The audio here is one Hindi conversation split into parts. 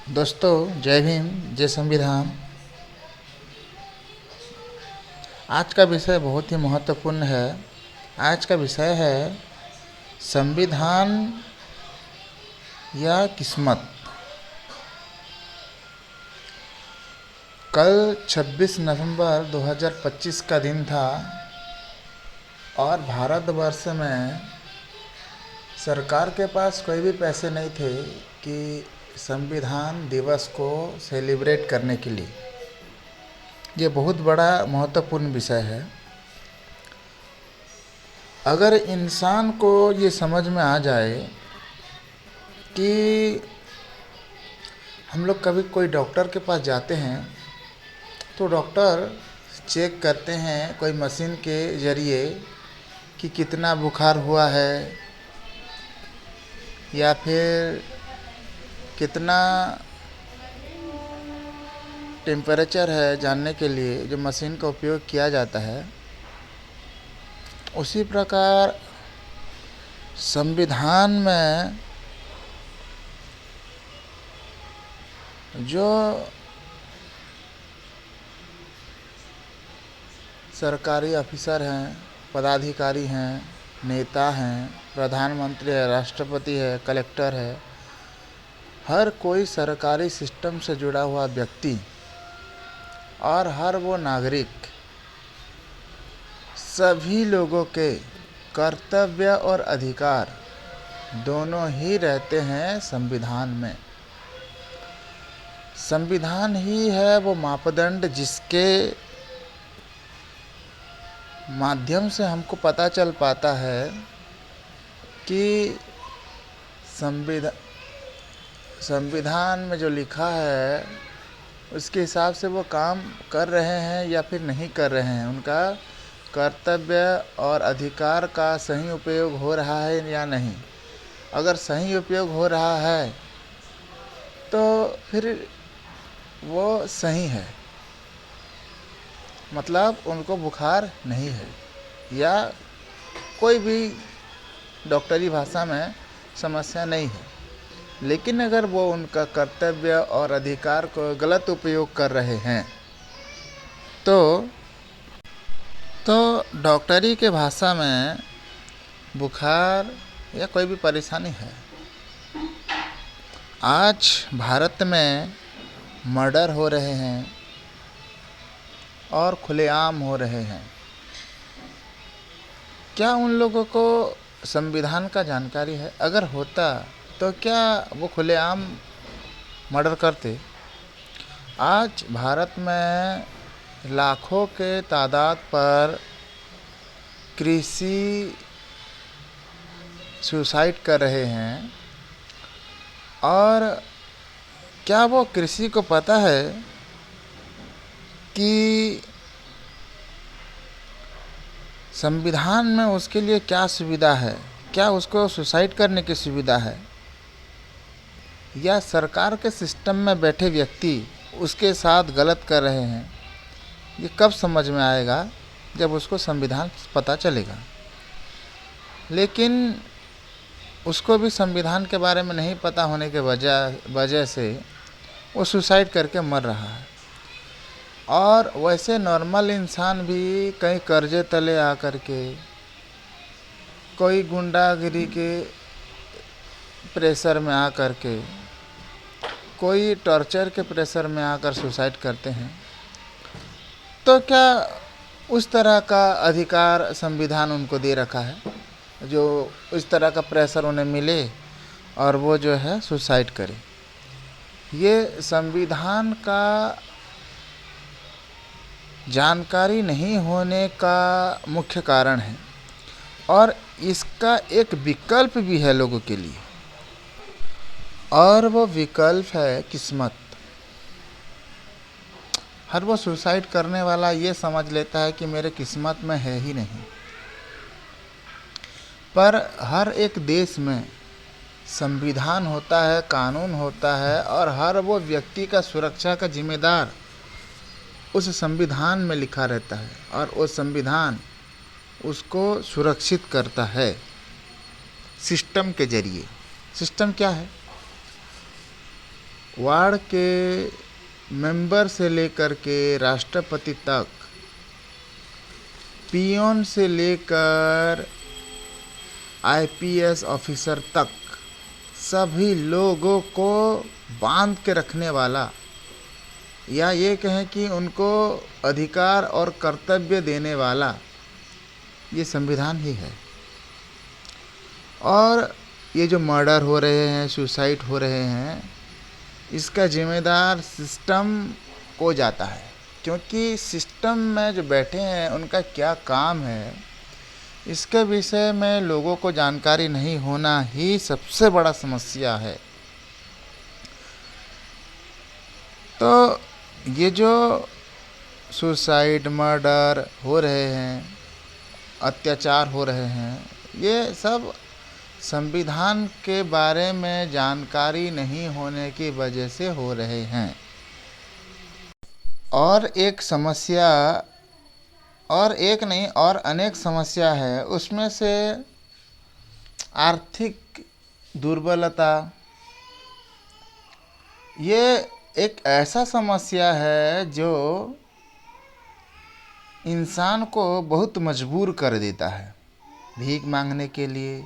दोस्तों, जय भीम, जय संविधान। आज का विषय बहुत ही महत्वपूर्ण है। आज का विषय है संविधान या किस्मत। कल 26 नवंबर 2025 का दिन था और भारतवर्ष में सरकार के पास कोई भी पैसे नहीं थे कि संविधान दिवस को सेलिब्रेट करने के लिए। ये बहुत बड़ा महत्वपूर्ण विषय है। अगर इंसान को ये समझ में आ जाए कि हम लोग कभी कोई डॉक्टर के पास जाते हैं तो डॉक्टर चेक करते हैं कोई मशीन के ज़रिए कि कितना बुखार हुआ है या फिर कितना टेम्परेचर है जानने के लिए जो मशीन का उपयोग किया जाता है। उसी प्रकार संविधान में जो सरकारी अफिसर हैं, पदाधिकारी हैं, नेता हैं, प्रधानमंत्री है, राष्ट्रपति है, कलेक्टर है, हर कोई सरकारी सिस्टम से जुड़ा हुआ व्यक्ति और हर वो नागरिक, सभी लोगों के कर्तव्य और अधिकार दोनों ही रहते हैं संविधान में। संविधान ही है वो मापदंड जिसके माध्यम से हमको पता चल पाता है कि संविधान में जो लिखा है उसके हिसाब से वो काम कर रहे हैं या फिर नहीं कर रहे हैं, उनका कर्तव्य और अधिकार का सही उपयोग हो रहा है या नहीं। अगर सही उपयोग हो रहा है तो फिर वो सही है, मतलब उनको बुखार नहीं है या कोई भी डॉक्टरी भाषा में समस्या नहीं है। लेकिन अगर वो उनका कर्तव्य और अधिकार को गलत उपयोग कर रहे हैं तो डॉक्टरी के भाषा में बुखार या कोई भी परेशानी है। आज भारत में मर्डर हो रहे हैं और खुलेआम हो रहे हैं। क्या उन लोगों को संविधान का जानकारी है? अगर होता तो क्या वो खुलेआम मर्डर करते? आज भारत में लाखों के तादाद पर कृषि सुसाइड कर रहे हैं और क्या वो कृषि को पता है कि संविधान में उसके लिए क्या सुविधा है? क्या उसको सुसाइड करने की सुविधा है या सरकार के सिस्टम में बैठे व्यक्ति उसके साथ गलत कर रहे हैं? ये कब समझ में आएगा? जब उसको संविधान पता चलेगा। लेकिन उसको भी संविधान के बारे में नहीं पता होने के वजह से वो सुसाइड करके मर रहा है। और वैसे नॉर्मल इंसान भी कहीं कर्जे तले आकर के, कोई गुंडागिरी के प्रेशर में आकर के, कोई टॉर्चर के प्रेशर में आकर सुसाइड करते हैं। तो क्या उस तरह का अधिकार संविधान उनको दे रखा है जो इस तरह का प्रेशर उन्हें मिले और वो जो है सुसाइड करे? ये संविधान का जानकारी नहीं होने का मुख्य कारण है और इसका एक विकल्प भी है लोगों के लिए, और वो विकल्प है किस्मत। हर वो सुसाइड करने वाला ये समझ लेता है कि मेरे किस्मत में है ही नहीं। पर हर एक देश में संविधान होता है, कानून होता है और हर वो व्यक्ति का सुरक्षा का जिम्मेदार उस संविधान में लिखा रहता है और वो संविधान उसको सुरक्षित करता है सिस्टम के जरिए। सिस्टम क्या है? वार्ड के मेंबर से लेकर के राष्ट्रपति तक, पियोन से लेकर आईपीएस ऑफिसर तक, सभी लोगों को बांध के रखने वाला, या ये कहें कि उनको अधिकार और कर्तव्य देने वाला, ये संविधान ही है। और ये जो मर्डर हो रहे हैं, सुसाइड हो रहे हैं, इसका जिम्मेदार सिस्टम को जाता है, क्योंकि सिस्टम में जो बैठे हैं उनका क्या काम है, इसके विषय में लोगों को जानकारी नहीं होना ही सबसे बड़ा समस्या है। तो ये जो सुसाइड, मर्डर हो रहे हैं, अत्याचार हो रहे हैं, ये सब संविधान के बारे में जानकारी नहीं होने की वजह से हो रहे हैं। और एक समस्या, और एक नहीं और अनेक समस्या है, उसमें से आर्थिक दुर्बलता, ये एक ऐसा समस्या है जो इंसान को बहुत मजबूर कर देता है भीख मांगने के लिए,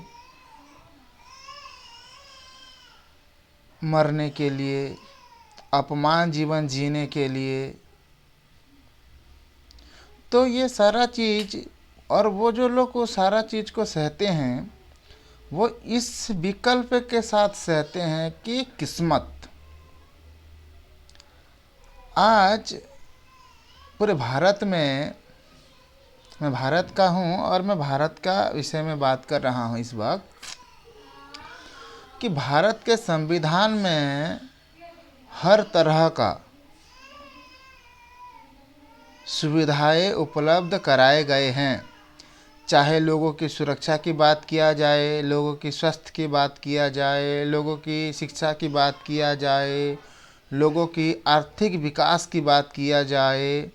मरने के लिए, अपमान जीवन जीने के लिए। तो ये सारा चीज़, और वो जो लोग वो सारा चीज़ को सहते हैं, वो इस विकल्प के साथ सहते हैं कि किस्मत। आज पूरे भारत में, मैं भारत का हूँ और मैं भारत का विषय में बात कर रहा हूँ इस वक्त, कि भारत के संविधान में हर तरह का सुविधाएं उपलब्ध कराए गए हैं। चाहे लोगों की सुरक्षा की बात किया जाए, लोगों की स्वास्थ्य की बात किया जाए, लोगों की शिक्षा की बात किया जाए, लोगों की आर्थिक विकास की बात किया जाए,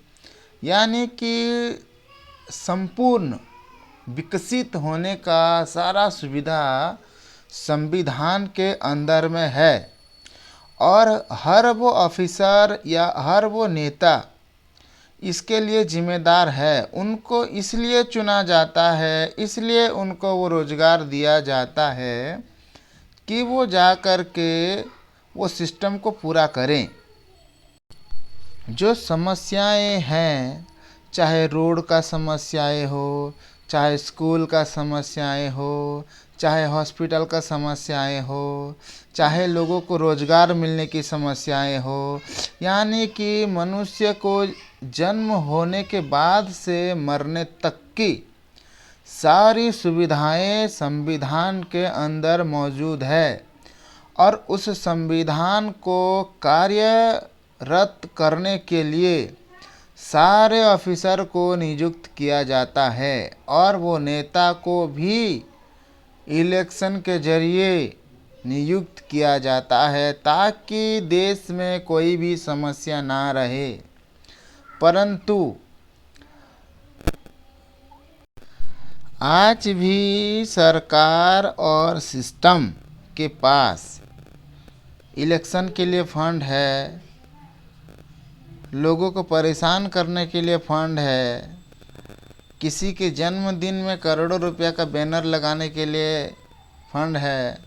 यानी कि संपूर्ण विकसित होने का सारा सुविधा संविधान के अंदर में है। और हर वो ऑफिसर या हर वो नेता इसके लिए जिम्मेदार है। उनको इसलिए चुना जाता है, इसलिए उनको वो रोज़गार दिया जाता है कि वो जा कर के वो सिस्टम को पूरा करें। जो समस्याएं हैं, चाहे रोड का समस्याएं हो, चाहे स्कूल का समस्याएं हो, चाहे हॉस्पिटल का समस्याएं हो, चाहे लोगों को रोज़गार मिलने की समस्याएं हो, यानी कि मनुष्य को जन्म होने के बाद से मरने तक की सारी सुविधाएं संविधान के अंदर मौजूद है। और उस संविधान को कार्यरत करने के लिए सारे ऑफिसर को नियुक्त किया जाता है, और वो नेता को भी इलेक्शन के जरिए नियुक्त किया जाता है, ताकि देश में कोई भी समस्या ना रहे। परंतु आज भी सरकार और सिस्टम के पास इलेक्शन के लिए फंड है, लोगों को परेशान करने के लिए फंड है, किसी के जन्मदिन में करोड़ों रुपया का बैनर लगाने के लिए फंड है,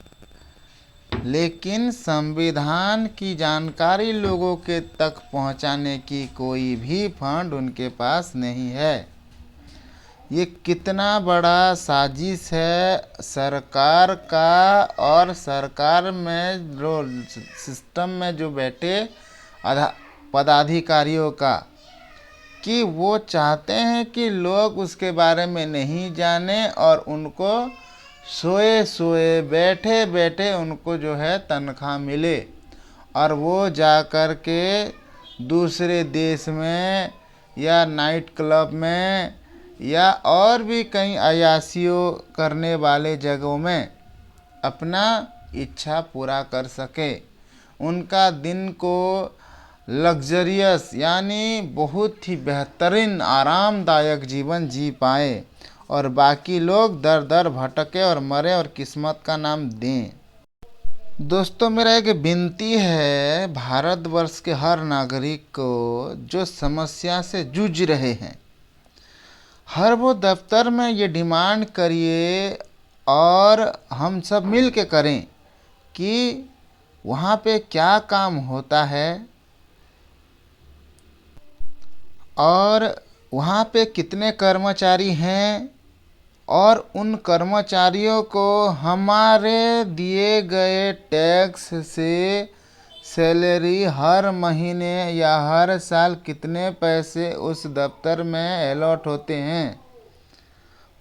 लेकिन संविधान की जानकारी लोगों के तक पहुंचाने की कोई भी फंड उनके पास नहीं है। ये कितना बड़ा साजिश है सरकार का, और सरकार में जो सिस्टम में जो बैठे पदाधिकारियों का, कि वो चाहते हैं कि लोग उसके बारे में नहीं जाने, और उनको सोए सोए बैठे बैठे उनको जो है तनख्वाह मिले, और वो जा कर के दूसरे देश में या नाइट क्लब में या और भी कई अय्याशियों करने वाले जगहों में अपना इच्छा पूरा कर सके, उनका दिन को लग्जरियस यानी बहुत ही बेहतरीन आरामदायक जीवन जी पाए, और बाकी लोग दर दर भटके और मरे और किस्मत का नाम दें। दोस्तों, मेरा एक विनती है भारतवर्ष के हर नागरिक को जो समस्या से जूझ रहे हैं, हर वो दफ्तर में ये डिमांड करिए और हम सब मिल के करें कि वहाँ पे क्या काम होता है और वहाँ पे कितने कर्मचारी हैं और उन कर्मचारियों को हमारे दिए गए टैक्स से सैलरी हर महीने या हर साल कितने पैसे उस दफ्तर में अलॉट होते हैं,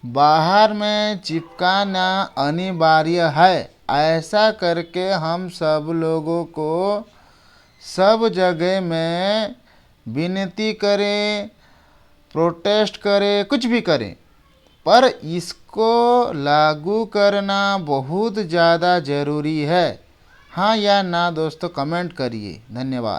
बाहर में चिपकाना अनिवार्य है। ऐसा करके हम सब लोगों को सब जगह में विनती करें, प्रोटेस्ट करें, कुछ भी करें, पर इसको लागू करना बहुत ज़्यादा ज़रूरी है। हाँ या ना दोस्तों, कमेंट करिए। धन्यवाद।